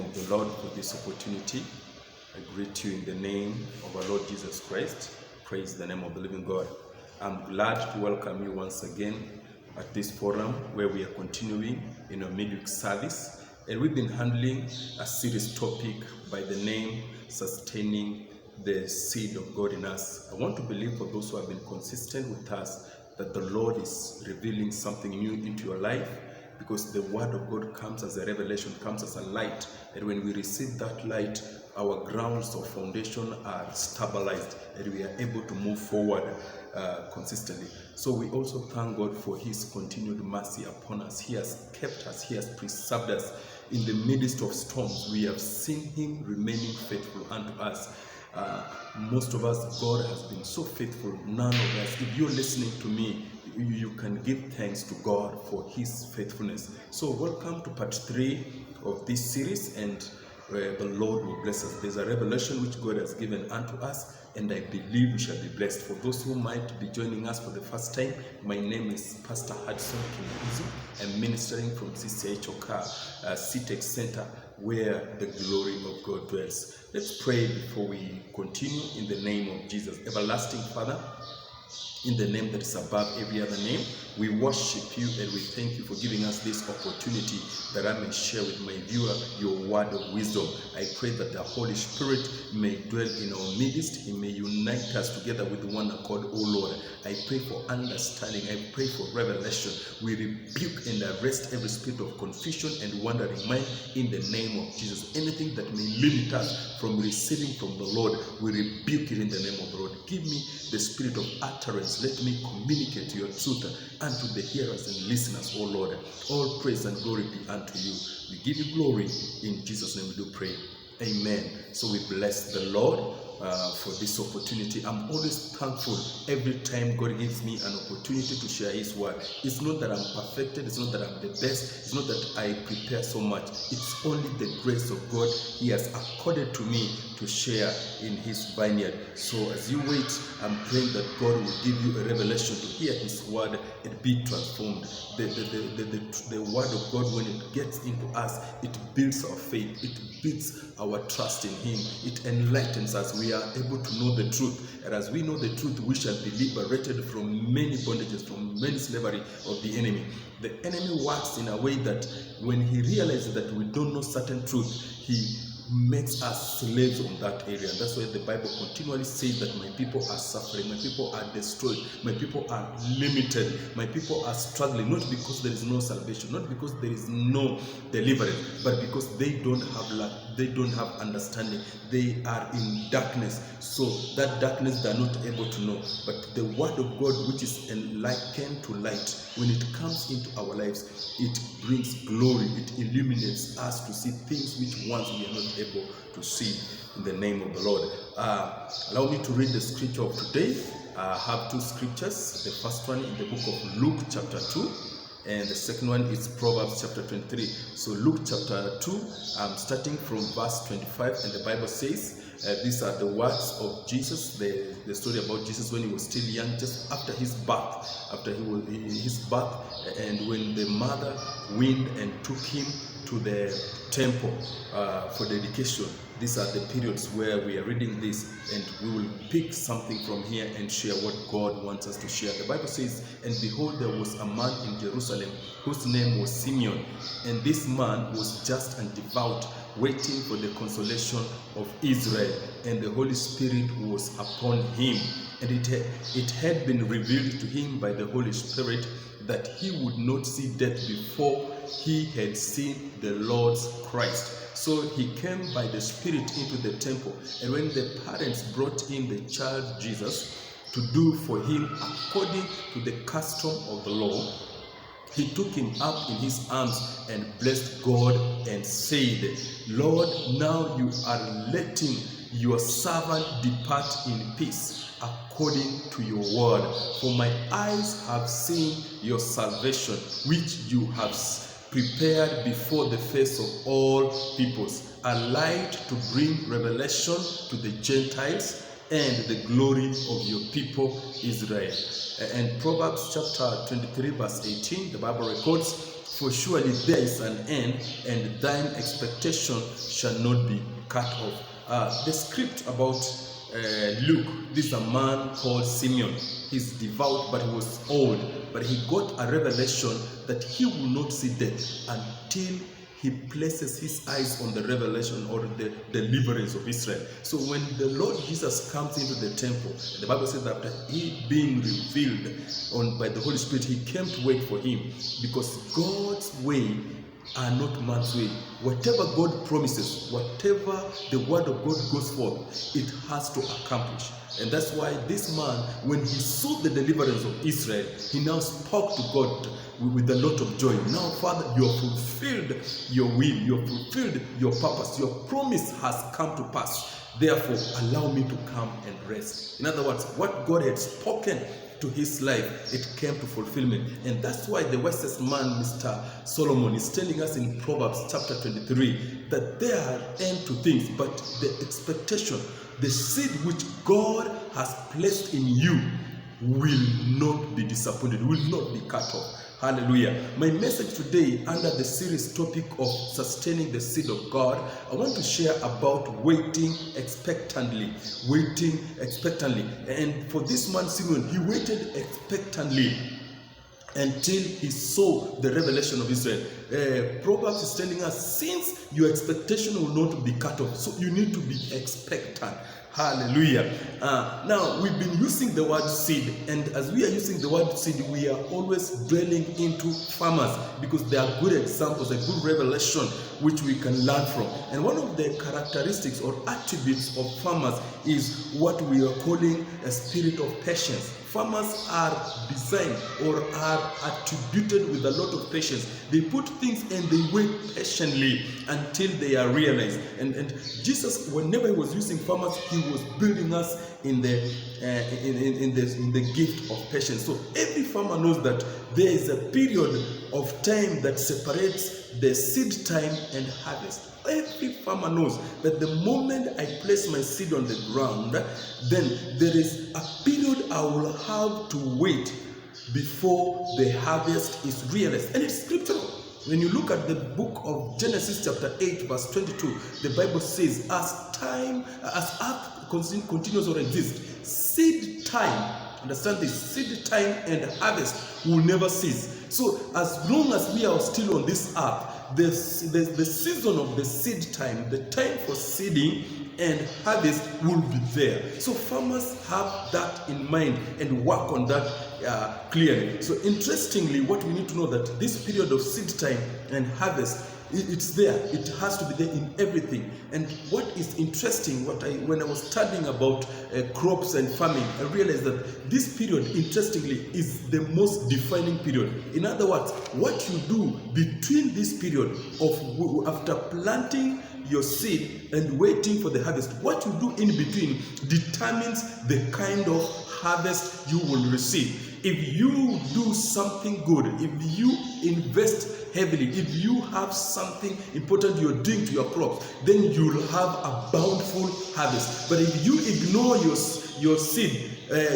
of the Lord for this opportunity. I greet you in the name of our Lord Jesus Christ. Praise the name of the living God. I'm glad to welcome you once again at this forum where we are continuing in our midweek service. And we've been handling a serious topic by the name Sustaining the Seed of God in Us. I want to believe for those who have been consistent with us that the Lord is revealing something new into your life, because the word of God comes as a revelation, comes as a light, and when we receive that light, our grounds of foundation are stabilized and we are able to move forward consistently. So we also thank God for His continued mercy upon us. He has kept us, He has preserved us in the midst of storms. We have seen Him remaining faithful unto us. Most of us, God has been so faithful. None of us, if you're listening to me, you can give thanks to God for His faithfulness. So welcome to part 3 of this series, and the Lord will bless us. There's a revelation which God has given unto us, and I believe we shall be blessed. For those who might be joining us for the first time, my name is Pastor Hudson Kimizu. I'm ministering from CCH Oka, CTEC Center, where the glory of God dwells. Let's pray before we continue in the name of Jesus. Everlasting Father, in the name that is above every other name, we worship you and we thank you for giving us this opportunity that I may share with my viewer your word of wisdom. I pray that the Holy Spirit may dwell in our midst. He may unite us together with one accord, O Lord. I pray for understanding. I pray for revelation. We rebuke and arrest every spirit of confusion and wandering mind in the name of Jesus. Anything that may limit us from receiving from the Lord, we rebuke it in the name of the Lord. Give me the spirit of utterance. Let me communicate your truth unto the hearers and listeners, O Lord. All praise and glory be unto you. We give you glory. In Jesus' name we do pray. Amen. So we bless the Lord for this opportunity. I'm always thankful every time God gives me an opportunity to share His word. It's not that I'm perfected. It's not that I'm the best. It's not that I prepare so much. It's only the grace of God He has accorded to me to share in His vineyard. So as you wait, I'm praying that God will give you a revelation to hear His word and be transformed. The word of God, when it gets into us, it builds our faith. It builds our trust in Him. It enlightens us. We are able to know the truth. And as we know the truth, we shall be liberated from many bondages, from many slavery of the enemy. The enemy works in a way that when he realizes that we don't know certain truth, he makes us slaves on that area. And that's why the Bible continually says that my people are suffering, my people are destroyed, my people are limited, my people are struggling, not because there is no salvation, not because there is no deliverance, but because they don't have light, they don't have understanding, they are in darkness. So that darkness they are not able to know. But the word of God, which is likened to light, when it comes into our lives, it brings glory, it illuminates us to see things which once we are not able to see, in the name of the Lord. Allow me to read the scripture of today. I have two scriptures. The first one in the book of Luke chapter 2, and the second one is Proverbs chapter 23. So Luke chapter 2, I'm starting from verse 25, and the Bible says, these are the words of Jesus, the story about Jesus when he was still young, just after his birth, and when the mother went and took him to the temple for dedication. These are the periods where we are reading this, and we will pick something from here and share what God wants us to share. The Bible says, and behold, there was a man in Jerusalem whose name was Simeon, and this man was just and devout, waiting for the consolation of Israel, and the Holy Spirit was upon him. And it had been revealed to him by the Holy Spirit that he would not see death before he had seen the Lord's Christ. So he came by the Spirit into the temple, and when the parents brought in the child Jesus to do for him according to the custom of the law, he took him up in his arms and blessed God and said, Lord, now you are letting your servant depart in peace according to your word. For my eyes have seen your salvation, which you have prepared before the face of all peoples, a light to bring revelation to the Gentiles and the glory of your people Israel. And Proverbs chapter 23 verse 18, the Bible records, For surely there is an end, and thine expectation shall not be cut off. The script about Luke, this is a man called Simeon. He's devout, but he was old. But he got a revelation that he will not see death until he places his eyes on the revelation or the deliverance of Israel. So when the Lord Jesus comes into the temple, the Bible says that after he being revealed by the Holy Spirit, he came to wait for him, because God's way are not man's way. Whatever God promises, whatever the word of God goes forth, it has to accomplish. And that's why this man, when he saw the deliverance of Israel, he now spoke to God with a lot of joy. Now, Father, you have fulfilled your will, you have fulfilled your purpose, your promise has come to pass. Therefore, allow me to come and rest. In other words, what God had spoken to his life, it came to fulfillment. And that's why the wisest man, Mr. Solomon, is telling us in Proverbs chapter 23 that there are end to things, but the expectation, the seed which God has placed in you will not be disappointed, will not be cut off. Hallelujah. My message today, under the series topic of sustaining the seed of God, I want to share about waiting expectantly. Waiting expectantly. And for this man, Simeon, he waited expectantly until he saw the revelation of Israel. Proverbs is telling us, since your expectation will not be cut off, so you need to be expectant. Hallelujah. Now, we've been using the word seed, and as we are using the word seed, we are always dwelling into farmers, because they are good examples, a good revelation which we can learn from. And one of the characteristics or attributes of farmers is what we are calling a spirit of patience. Farmers are designed or are attributed with a lot of patience. They put things and they wait patiently until they are realized. And Jesus, whenever he was using farmers, he was building us in the gift of patience. So every farmer knows that there is a period of time that separates the seed time and harvest. Every farmer knows that the moment I place my seed on the ground, then there is a period I will have to wait before the harvest is realized. And it's scriptural. When you look at the book of Genesis chapter 8 verse 22, the Bible says, as earth continues or exists, seed time, understand this, seed time and harvest will never cease. So as long as we are still on this earth, the season of the seed time, the time for seeding and harvest will be there. So farmers have that in mind and work on that clearly. So interestingly, what we need to know that this period of seed time and harvest, it's there. It has to be there in everything. And what is interesting, when I was studying about crops and farming, I realized that this period, interestingly, is the most defining period. In other words, what you do between this period of after planting your seed and waiting for the harvest, what you do in between determines the kind of harvest you will receive. If you do something good, if you invest heavily, if you have something important you're doing to your crops, then you'll have a bountiful harvest. But if you ignore your seed,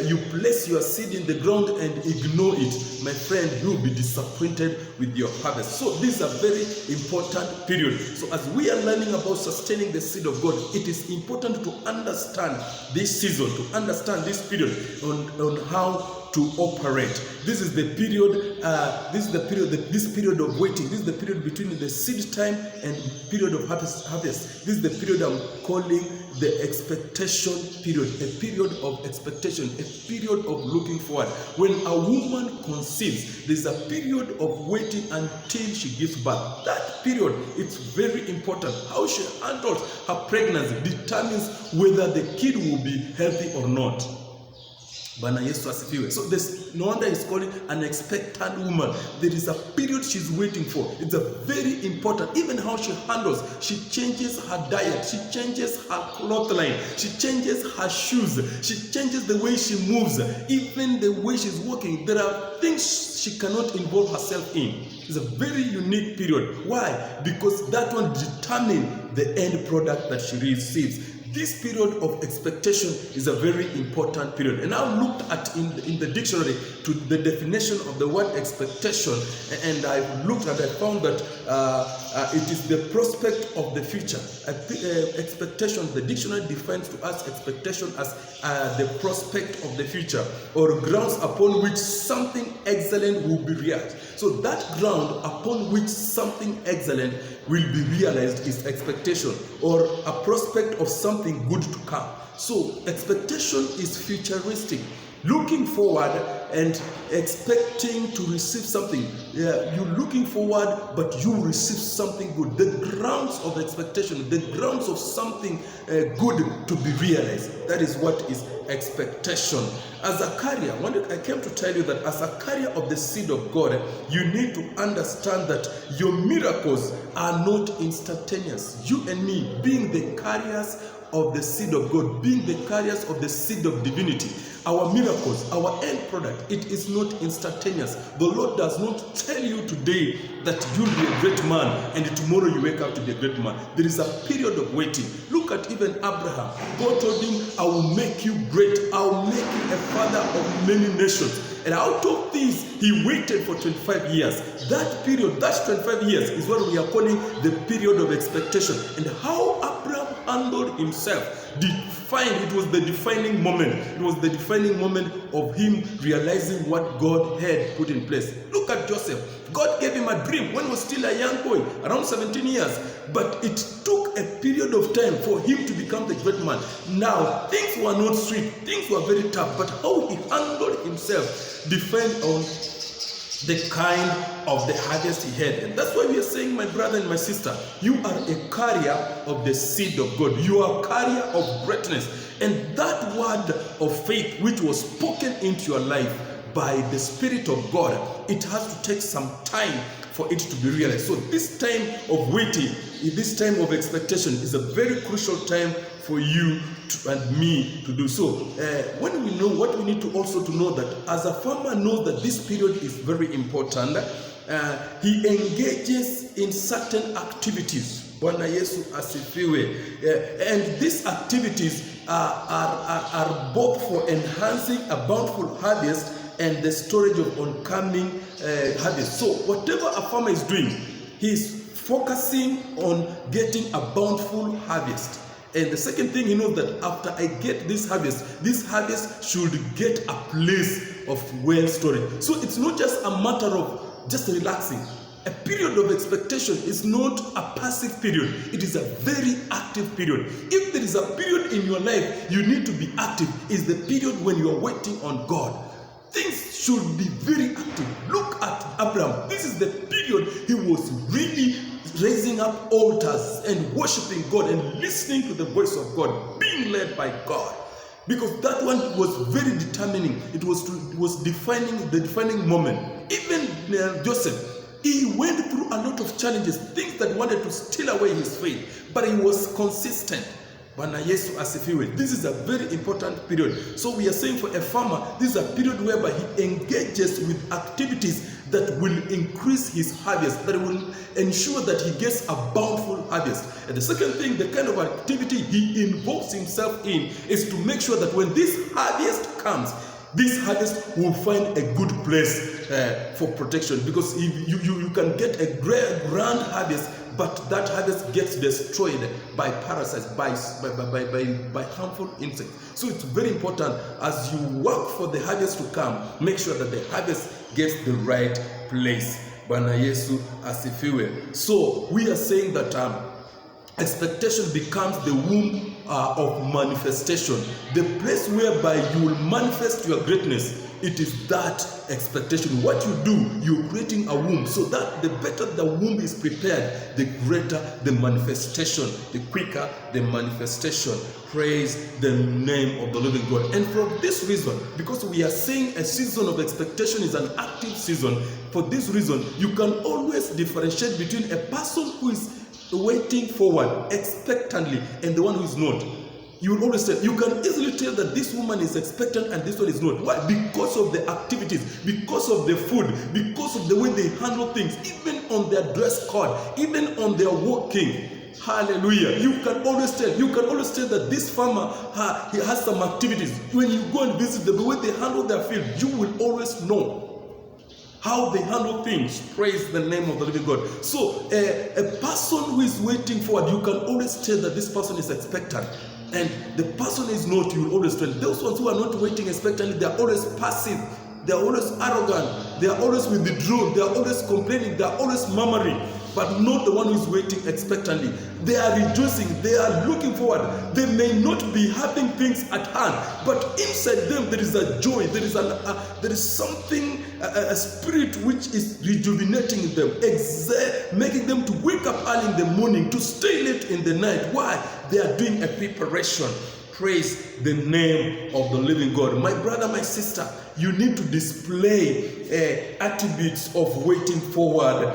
you place your seed in the ground and ignore it, my friend, you'll be disappointed with your harvest. So this is a very important period. So as we are learning about sustaining the seed of God, it is important to understand this season, to understand this period on how to operate. This is the period. This period of waiting. This is the period between the seed time and period of harvest. This is the period I'm calling the expectation period. A period of expectation. A period of looking forward. When a woman conceives, there's a period of waiting until she gives birth. That period, it's very important. How she handles her pregnancy determines whether the kid will be healthy or not. Bwana Yesu asifiwe. So there's no wonder he's calling an expectant woman. There is a period she's waiting for. It's a very important. Even how she handles, she changes her diet, she changes her cloth line, she changes her shoes, she changes the way she moves, even the way she's walking. There are things she cannot involve herself in. It's a very unique period. Why? Because that one determines the end product that she receives. This period of expectation is a very important period. And I looked at in the dictionary to the definition of the word expectation, and I looked and I found that it is the prospect of the future. Expectation, the dictionary defines to us expectation as the prospect of the future, or grounds upon which something excellent will be realized. So that ground upon which something excellent will be realized is expectation, or a prospect of something good to come. So expectation is futuristic, looking forward and expecting to receive something. You're looking forward, but you receive something good. The grounds of expectation, the grounds of something good to be realized. That is what is expectation. As a carrier, I came to tell you that as a carrier of the seed of God, you need to understand that your miracles are not instantaneous. You and me, being the carriers of the seed of God, being the carriers of the seed of divinity, our miracles, our end product, it is not instantaneous. The Lord does not tell you today that you'll be a great man and tomorrow you wake up to be a great man. There is a period of waiting. Look at even Abraham. God told him, I will make you great. I will make you a father of many nations. And out of these, he waited for 25 years. That period, that 25 years is what we are calling the period of expectation. And how Abraham handled himself, it was the defining moment. It was the defining moment of him realizing what God had put in place. Look at Joseph. God gave him a dream when he was still a young boy, around 17 years. But it took a period of time for him to become the great man. Now, things were not sweet. Things were very tough. But how he handled himself depends on the kind of the harvest he had. And that's why we are saying, my brother and my sister, you are a carrier of the seed of God. You are a carrier of greatness. And that word of faith which was spoken into your life by the Spirit of God, it has to take some time for it to be realized. So this time of waiting, this time of expectation is a very crucial time for you and me to do so. When we know what we need to also to know that as a farmer knows that this period is very important, he engages in certain activities. Bwana Yesu asifiwe. And these activities are both for enhancing a bountiful harvest and the storage of oncoming harvest. So whatever a farmer is doing, he's focusing on getting a bountiful harvest. And the second thing, he knows that after I get this harvest should get a place of well storage. So it's not just a matter of just relaxing. A period of expectation is not a passive period. It is a very active period. If there is a period in your life you need to be active, is the period when you are waiting on God. Things should be very active. Look at Abraham. This is the period he was really raising up altars and worshiping God and listening to the voice of God, being led by God. Because that one was very determining. It was defining the defining moment. Even Joseph, he went through a lot of challenges, things that wanted to steal away his faith, but he was consistent. Bwana Yesu asifiwe. This is a very important period. So we are saying for a farmer, this is a period whereby he engages with activities that will increase his harvest, that will ensure that he gets a bountiful harvest. And the second thing, the kind of activity he involves himself in is to make sure that when this harvest comes, this harvest will find a good place for protection. Because if you can get a grand harvest, but that harvest gets destroyed by parasites, by harmful insects. So it's very important as you work for the harvest to come, make sure that the harvest gets the right place. Bwana Yesu asifiwe. So we are saying that expectation becomes the womb of manifestation, the place whereby you will manifest your greatness. It is that expectation. What you do, you're creating a womb, so that the better the womb is prepared, the greater the manifestation, the quicker the manifestation. Praise the name of the living God. And for this reason, because we are saying a season of expectation is an active season, for this reason, you can always differentiate between a person who is waiting forward expectantly and the one who is not. You will always say, you can easily tell that this woman is expectant and this one is not. Why? Because of the activities, because of the food, because of the way they handle things, even on their dress code, even on their walking. Hallelujah. You can always tell. You can always tell that this farmer, he has some activities. When you go and visit them, the way they handle their field, you will always know how they handle things. Praise the name of the living God. So a person who is waiting forward, you can always tell that this person is expectant. And the person is not, you will always tell. Those ones who are not waiting expectantly, they are always passive. They are always arrogant. They are always withdrawn. They are always complaining. They are always murmuring. But not the one who is waiting expectantly. They are rejoicing. They are looking forward. They may not be having things at hand, but inside them there is a joy. There is something, a spirit which is rejuvenating them, making them to wake up early in the morning, to stay late in the night. Why? They are doing a preparation. Praise the name of the living God. My brother, my sister, you need to display attributes of waiting forward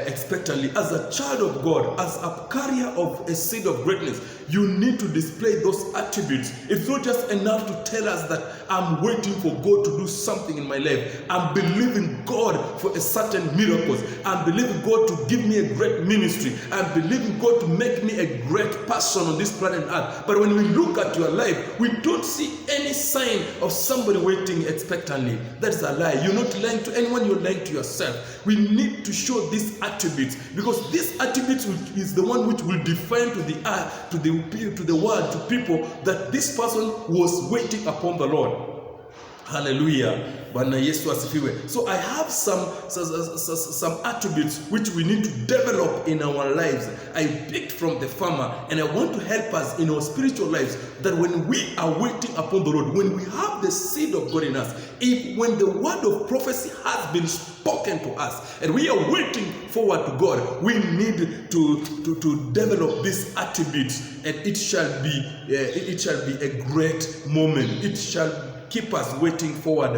expectantly. As a child of God, as a carrier of a seed of greatness, you need to display those attributes. It's not just enough to tell us that I'm waiting for God to do something in my life. I'm believing God for a certain miracle. I'm believing God to give me a great ministry. I'm believing God to make me a great person on this planet Earth. But when we look at your life, we don't see any sign of somebody waiting expectantly. That is a lie. You're not lying to anyone, you're lying to yourself. We need to show these attributes, because these attributes is the one which will define to the earth, to the world, to people, that this person was waiting upon the Lord. Hallelujah. So I have some attributes which we need to develop in our lives. I picked from the farmer, and I want to help us in our spiritual lives, that when we are waiting upon the Lord, when we have the seed of God in us, when the word of prophecy has been spoken to us and we are waiting forward to God, we need to develop these attributes, and it shall be a great moment. It shall keep us waiting forward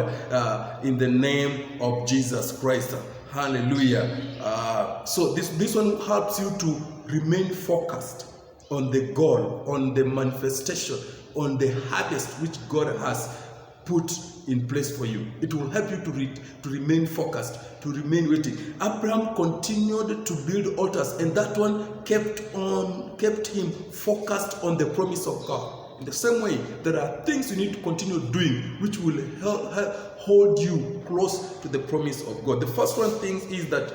in the name of Jesus Christ. Hallelujah. So this one helps you to remain focused on the goal, on the manifestation, on the harvest which God has put in place for you. It will help you to remain focused, to remain waiting. Abraham continued to build altars, and that one kept him focused on the promise of God. In the same way, there are things you need to continue doing which will hold you close to the promise of God. The first one thing is that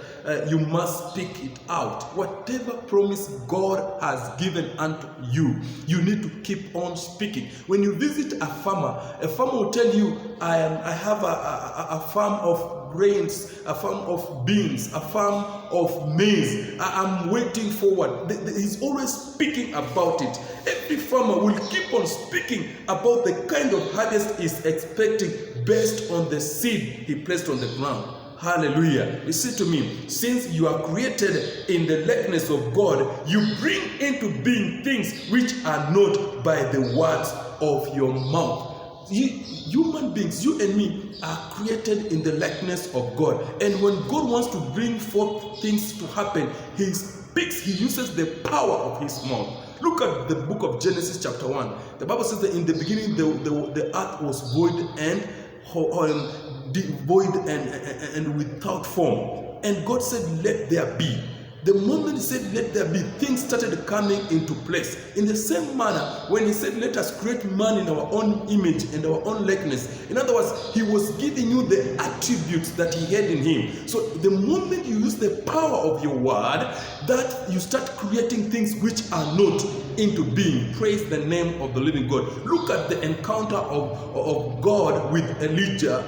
you must speak it out. Whatever promise God has given unto you, you need to keep on speaking. When you visit a farmer will tell you, I have a farm of grains, a farm of beans, a farm of maize. I'm waiting forward. He's always speaking about it. Every farmer will keep on speaking about the kind of harvest he's expecting based on the seed he placed on the ground. Hallelujah. Listen to me. Since you are created in the likeness of God, you bring into being things which are not by the words of your mouth. Human beings, you and me, are created in the likeness of God. And when God wants to bring forth things to happen, He speaks, He uses the power of His mouth. Look at the book of Genesis chapter 1. The Bible says that in the beginning the earth was void and without form. And God said, let there be. The moment He said, let there be, things started coming into place. In the same manner, when He said, let us create man in our own image and our own likeness. In other words, He was giving you the attributes that He had in Him. So the moment you use the power of your word, that you start creating things which are not into being. Praise the name of the living God. Look at the encounter of God with Elijah.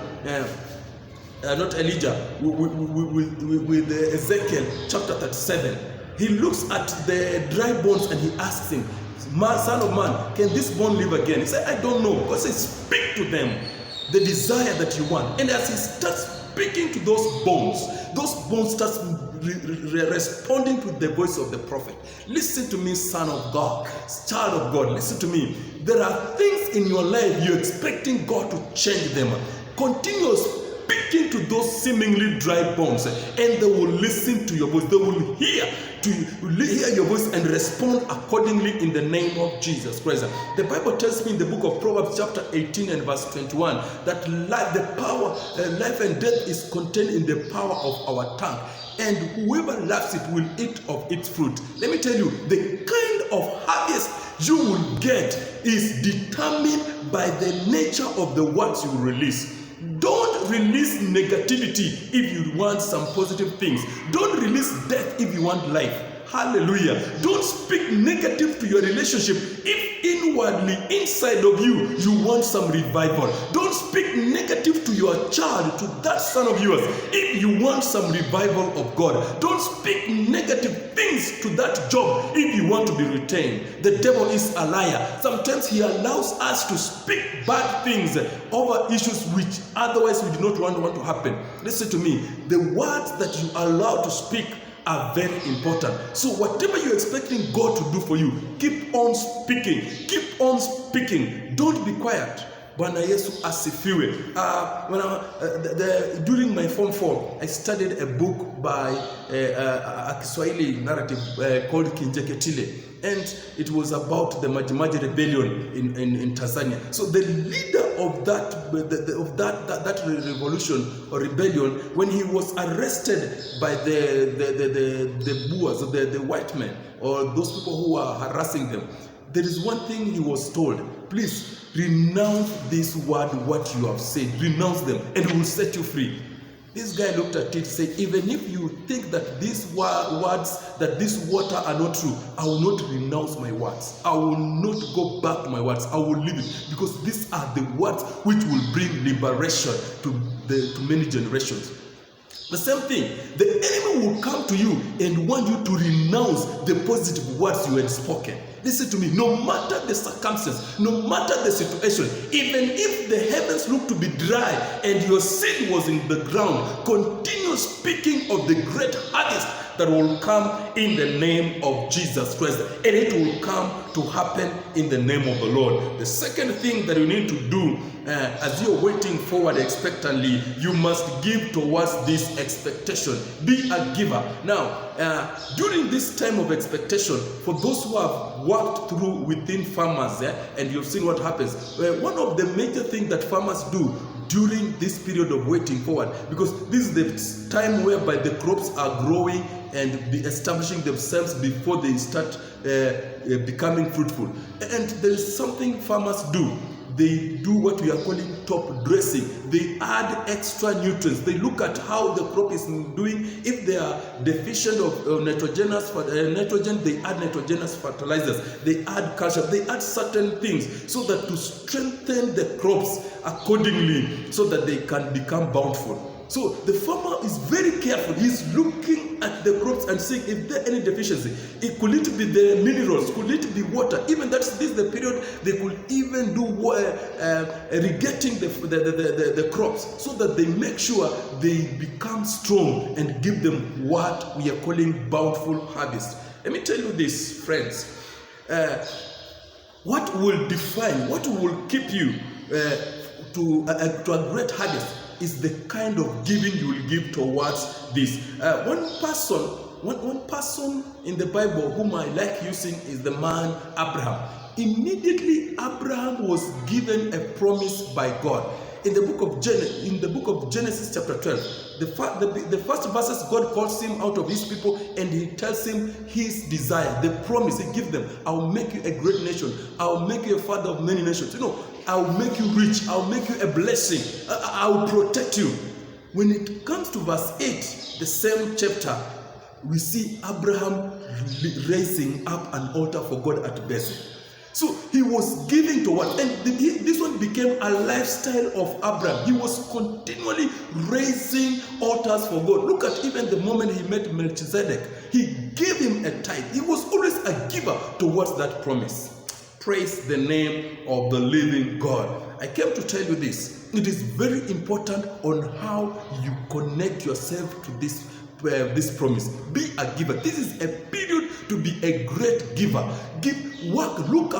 Not Elijah, with Ezekiel chapter 37. He looks at the dry bones and he asks him, son of man, can this bone live again? He said, I don't know. God says, speak to them the desire that you want. And as he starts speaking to those bones start responding to the voice of the prophet. Listen to me, son of God, child of God, listen to me. There are things in your life you're expecting God to change them. Continue speaking to those seemingly dry bones, and they will listen to your voice. They will hear your voice and respond accordingly in the name of Jesus Christ. The Bible tells me in the book of Proverbs chapter 18 and verse 21 that life and death is contained in the power of our tongue, and whoever loves it will eat of its fruit. Let me tell you, the kind of harvest you will get is determined by the nature of the words you release. Don't release negativity if you want some positive things. Don't release death if you want life. Hallelujah. Don't speak negative to your relationship if inwardly, inside of you, you want some revival. Don't speak negative to your child, to that son of yours, if you want some revival of God. Don't speak negative things to that job if you want to be retained. The devil is a liar. Sometimes he allows us to speak bad things over issues which otherwise we do not want to happen. Listen to me. The words that you are allowed to speak are very important. So whatever you're expecting God to do for you, keep on speaking. Keep on speaking. Don't be quiet. Bwana Yesu asifiwe. During my Form 4, I studied a book by a Kiswahili narrative called Kinjeketile. And it was about the Majimaji rebellion in Tanzania. So the leader of that revolution or rebellion, when he was arrested by the Boers, or the white men, or those people who are harassing them, there is one thing he was told: please renounce this word, what you have said. Renounce them, and it will set you free. This guy looked at it and said, even if you think that these words, that this water are not true, I will not renounce my words. I will not go back to my words. I will leave it, because these are the words which will bring liberation to many generations. The same thing, the enemy will come to you and want you to renounce the positive words you had spoken. Listen to me, no matter the circumstance, no matter the situation, even if the heavens look to be dry and your seed was in the ground, continue speaking of the great harvest that will come in the name of Jesus Christ, and it will come to happen in the name of the Lord. The second thing that you need to do as you're waiting forward expectantly, you must give towards this expectation. Be a giver. Now, during this time of expectation, for those who have worked through within farmers, and you've seen what happens, one of the major things that farmers do during this period of waiting forward, because this is the time whereby the crops are growing and be establishing themselves before they start becoming fruitful. And there is something farmers do. They do what we are calling top dressing. They add extra nutrients. They look at how the crop is doing. If they are deficient of nitrogen, they add nitrogenous fertilizers. They add calcium. They add certain things so that to strengthen the crops accordingly, so that they can become bountiful. So the farmer is very careful. He's looking at the crops and seeing if there any deficiency. Could it be the minerals? Could it be water? Even this is the period they could even do irrigating the crops, so that they make sure they become strong and give them what we are calling bountiful harvest. Let me tell you this, friends. What will define, what will keep you to a great harvest is the kind of giving you will give towards this. One person in the Bible whom I like using is the man Abraham. Immediately Abraham was given a promise by God. In the book of Genesis chapter 12, the first verses, God calls him out of his people and he tells him his desire, the promise he gives them. I will make you a great nation. I will make you a father of many nations. I will make you rich. I will make you a blessing. I will protect you. When it comes to verse 8, the same chapter, we see Abraham raising up an altar for God at Bethel. So he was giving to what? And this one became a lifestyle of Abraham. He was continually raising altars for God. Look at even the moment he met Melchizedek. He gave him a tithe. He was always a giver towards that promise. Praise the name of the living God. I came to tell you this. It is very important on how you connect yourself to this promise. Be a giver. This is a period to be a great giver. Look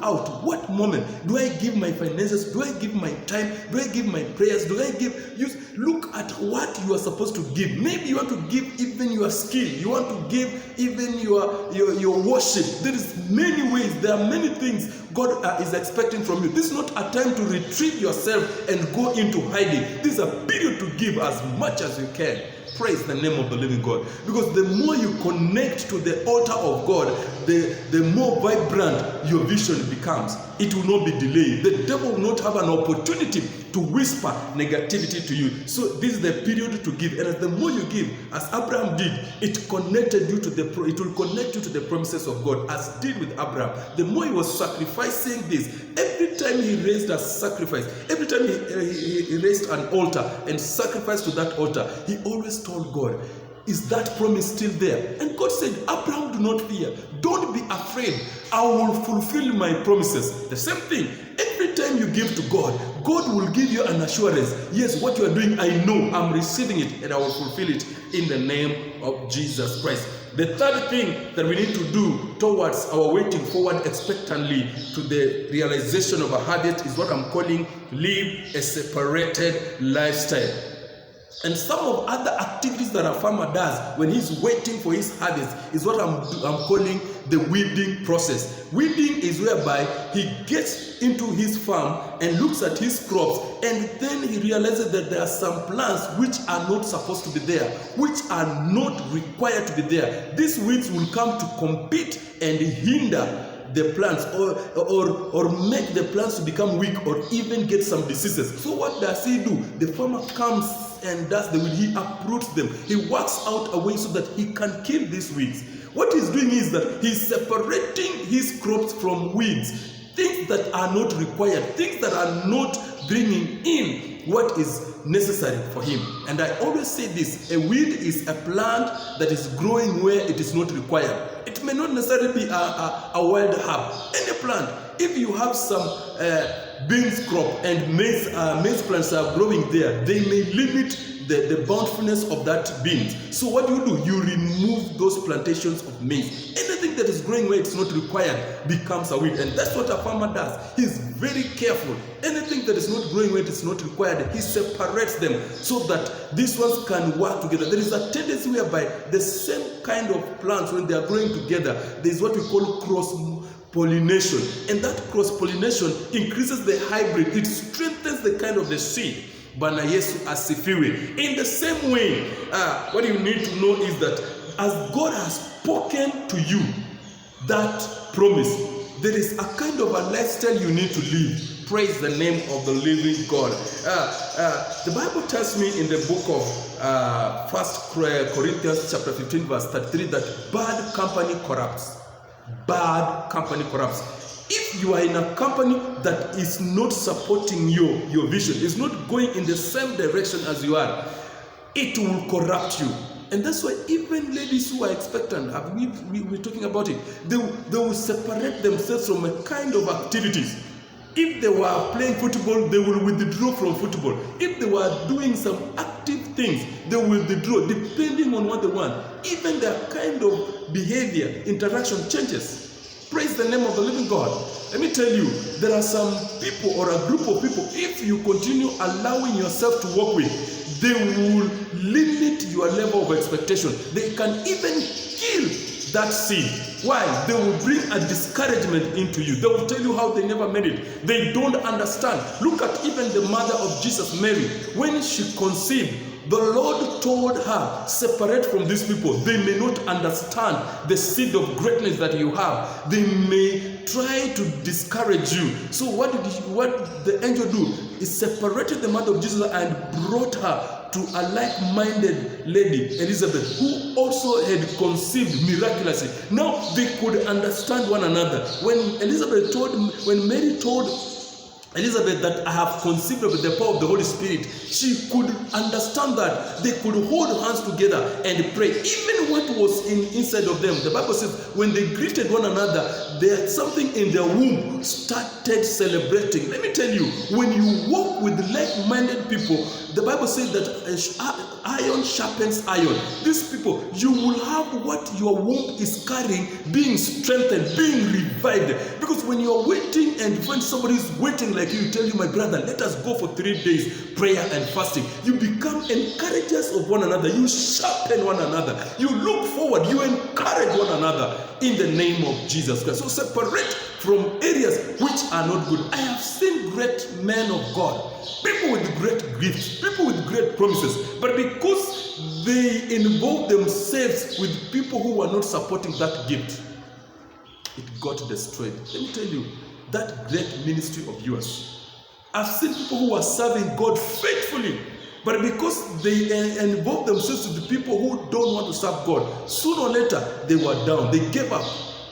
out. What moment do I give my finances? Do I give my time? Do I give my prayers? Look at what you are supposed to give. Maybe you want to give even your skill. You want to give even your worship. There is many ways. There are many things God is expecting from you. This is not a time to retreat yourself and go into hiding. This is a period to give as much as you can. Praise the name of the living God. Because the more you connect to the altar of God, the more vibrant your vision becomes. It will not be delayed. The devil will not have an opportunity to whisper negativity to you. So this is the period to give. And as the more you give, as Abraham did, it will connect you to the promises of God, as did with Abraham. The more he was sacrificing this, every time he raised a sacrifice, every time he raised an altar and sacrificed to that altar, he always told God, is that promise still there? And God said, Abraham, do not fear. Don't be afraid. I will fulfill my promises. The same thing. Every time you give to God, God will give you an assurance. Yes, what you are doing, I know. I'm receiving it and I will fulfill it in the name of Jesus Christ. The third thing that we need to do towards our waiting forward expectantly to the realization of a habit is what I'm calling live a separated lifestyle. And some of other activities that a farmer does when he's waiting for his harvest is what I'm calling the weeding process. Weeding is whereby he gets into his farm and looks at his crops, and then he realizes that there are some plants which are not supposed to be there, which are not required to be there. These weeds will come to compete and hinder the plants or make the plants to become weak or even get some diseases. So what does he do? The farmer comes and does the weed. He uproots them. He works out a way so that he can kill these weeds. What he's doing is that he's separating his crops from weeds, things that are not required, things that are not bringing in what is necessary for him. And I always say this, a weed is a plant that is growing where it is not required. It may not necessarily be a wild herb. Any plant, if you have some beans crop and maize plants are growing there, they may limit the bountifulness of that beans. So what do? You remove those plantations of maize. Anything that is growing where it's not required becomes a weed. And that's what a farmer does. He's very careful. Anything that is not growing where it is not required, he separates them so that these ones can work together. There is a tendency whereby the same kind of plants, when they are growing together, there is what we call cross-pollination. And that cross-pollination increases the hybrid. It strengthens the kind of the seed. Bwana Yesu asifiwe. In the same way, what you need to know is that as God has spoken to you that promise, there is a kind of a lifestyle you need to live. Praise the name of the living God. The Bible tells me in the book of 1 Corinthians chapter 15 verse 33 that bad company corrupts. Bad company corrupts. If you are in a company that is not supporting your vision, is not going in the same direction as you are, it will corrupt you. And that's why even ladies who are expectant, we're talking about it, they will separate themselves from a kind of activities. If they were playing football, they will withdraw from football. If they were doing some active things, they will withdraw depending on what they want. Even their kind of behavior, interaction changes. Praise the name of the living God. Let me tell you, there are some people or a group of people, if you continue allowing yourself to walk with, they will limit your level of expectation. They can even kill that seed. Why? They will bring a discouragement into you. They will tell you how they never made it. They don't understand. Look at even the mother of Jesus, Mary. When she conceived, the Lord told her, separate from these people. They may not understand the seed of greatness that you have. They may try to discourage you. So what the angel do is separated the mother of Jesus and brought her to a like-minded lady, Elizabeth, who also had conceived miraculously. Now they could understand one another. When Mary told Elizabeth, that I have conceived with the power of the Holy Spirit, she could understand that they could hold hands together and pray. Even what was inside of them, the Bible says, when they greeted one another, there something in their womb started celebrating. Let me tell you, when you walk with like-minded people, the Bible says that iron sharpens iron. These people, you will have what your womb is carrying being strengthened, being revived. Because when you're waiting and when somebody is waiting like you, tell you, my brother, let us go for 3 days prayer and fasting. You become encouragers of one another. You sharpen one another. You look forward. You encourage one another in the name of Jesus Christ. So separate from areas which are not good. I have seen great men of God, people with great gifts, people with great promises, but because they involve themselves with people who are not supporting that gift, it got destroyed. Let me tell you, that great ministry of yours, I've seen people who are serving God faithfully, but because they involve themselves with the people who don't want to serve God, sooner or later they were down, they gave up,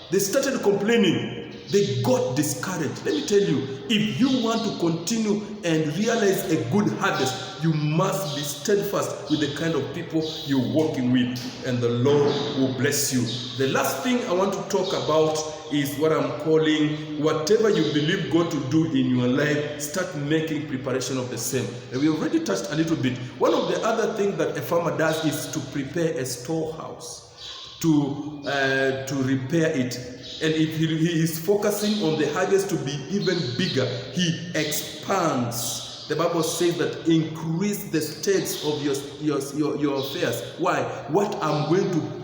they started complaining, they got discouraged. Let me tell you, if you want to continue and realize a good harvest, you must be steadfast with the kind of people you're working with, and the Lord will bless you. The last thing I want to talk about is what I'm calling, whatever you believe God to do in your life, start making preparation of the same. And we already touched a little bit. One of the other things that a farmer does is to prepare a storehouse, to repair it. And if he is focusing on the harvest to be even bigger, he expands. The Bible says that increase the stakes of your affairs. Why? What I'm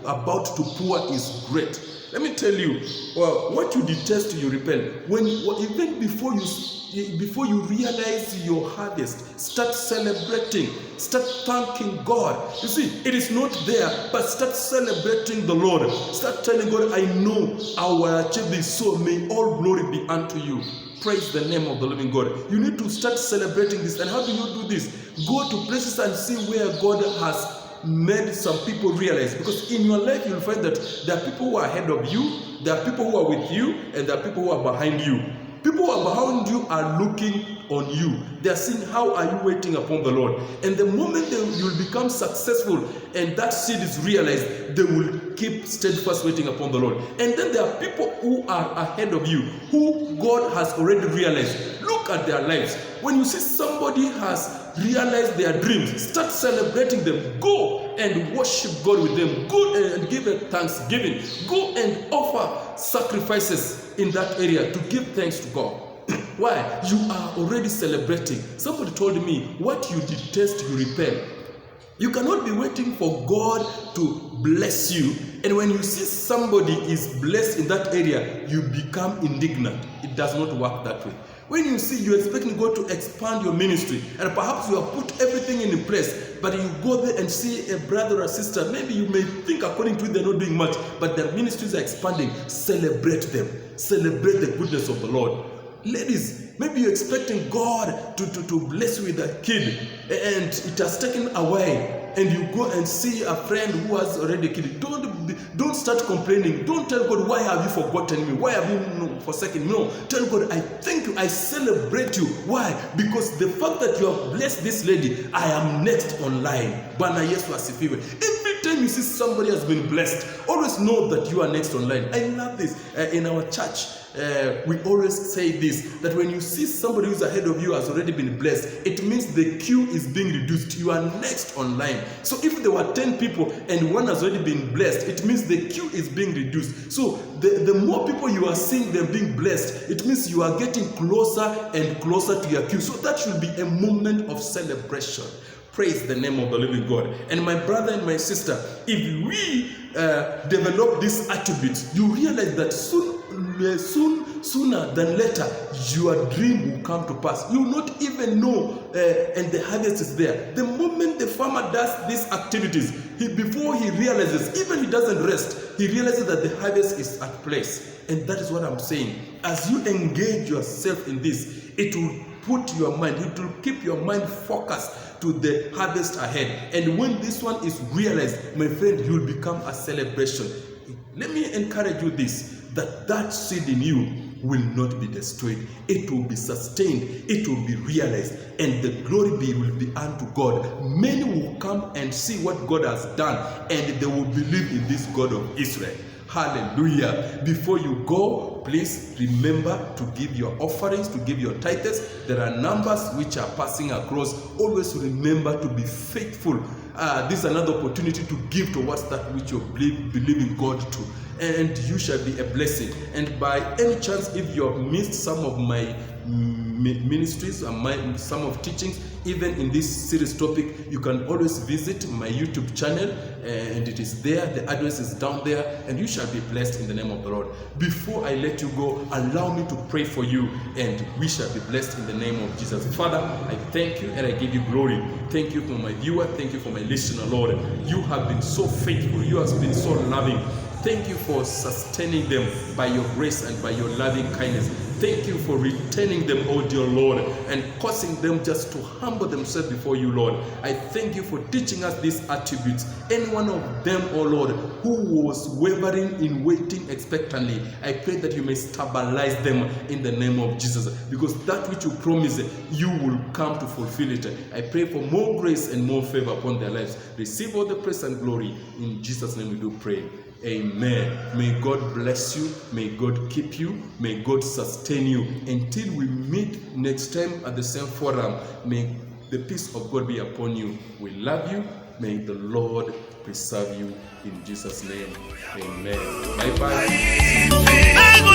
about to pour is great. Let me tell you, what you detest, you repel. Even before you realize your harvest, start celebrating, start thanking God. You see, it is not there, but start celebrating the Lord. Start telling God, I know I will achieve this, so may all glory be unto you. Praise the name of the living God. You need to start celebrating this. And how do you do this? Go to places and see where God has made some people realize, because in your life you'll find that there are people who are ahead of you, there are people who are with you, and there are people who are behind you. People who are behind you are looking on you. They are seeing how are you waiting upon the Lord. And the moment you'll become successful and that seed is realized, they will keep steadfast waiting upon the Lord. And then there are people who are ahead of you, who God has already realized. Look at their lives. When you see somebody has realized their dreams, start celebrating them. Go and worship God with them. Go and give a thanksgiving. Go and offer sacrifices in that area to give thanks to God. Why? You are already celebrating. Somebody told me, what you detest, you repel. You cannot be waiting for God to bless you, and when you see somebody is blessed in that area, you become indignant. It does not work that way. When you see you're expecting God to expand your ministry, and perhaps you have put everything in place, but you go there and see a brother or sister, maybe you may think according to it they're not doing much, but their ministries are expanding, celebrate them. Celebrate the goodness of the Lord. Ladies, maybe you're expecting God to bless you with a kid, and it has taken away, and you go and see a friend who has already a kid. Don't start complaining. Don't tell God, why have you forgotten me? Why have you forsaken me? No, tell God, I thank you. I celebrate you. Why? Because the fact that you have blessed this lady, I am next online. Bwana Yesu asifiwe. Every time you see somebody has been blessed, always know that you are next online. I love this. In our church, we always say this, that when you see somebody who's ahead of you has already been blessed, it means the queue is being reduced. You are next online. So if there were 10 people and one has already been blessed, it means the queue is being reduced. So the more people you are seeing them being blessed, it means you are getting closer and closer to your queue. So that should be a moment of celebration. Praise the name of the living God. And my brother and my sister, if we develop these attributes, you realize that sooner than later, your dream will come to pass. You will not even know, and the harvest is there. The moment the farmer does these activities, before he realizes, even he doesn't rest, he realizes that the harvest is at place. And that is what I'm saying. As you engage yourself in this, it will put your mind, it will keep your mind focused to the harvest ahead. And when this one is realized, my friend, you will become a celebration. Let me encourage you this, that seed in you will not be destroyed. It will be sustained. It will be realized. And the glory will be unto God. Many will come and see what God has done, and they will believe in this God of Israel. Hallelujah. Before you go, please remember to give your offerings, to give your tithes. There are numbers which are passing across. Always remember to be faithful. This is another opportunity to give towards that which you believe in God to. And you shall be a blessing. And by any chance, if you have missed some of my ministries and some of teachings, even in this series topic, you can always visit my YouTube channel, and it is there. The address is down there, and you shall be blessed in the name of the Lord. Before I let you go, allow me to pray for you, and we shall be blessed in the name of Jesus. Father, I thank you and I give you glory. Thank you for my viewer. Thank you for my listener, Lord. You have been so faithful. You have been so loving. Thank you for sustaining them by your grace and by your loving kindness. Thank you for returning them, oh dear Lord, and causing them just to humble themselves before you, Lord. I thank you for teaching us these attributes. Any one of them, oh Lord, who was wavering in waiting expectantly, I pray that you may stabilize them in the name of Jesus, because that which you promise, you will come to fulfill it. I pray for more grace and more favor upon their lives. Receive all the praise and glory. In Jesus' name we do pray. Amen. May God bless you. May God keep you. May God sustain you. Until we meet next time at the same forum, may the peace of God be upon you. We love you. May the Lord preserve you. In Jesus' name. Amen. Bye-bye.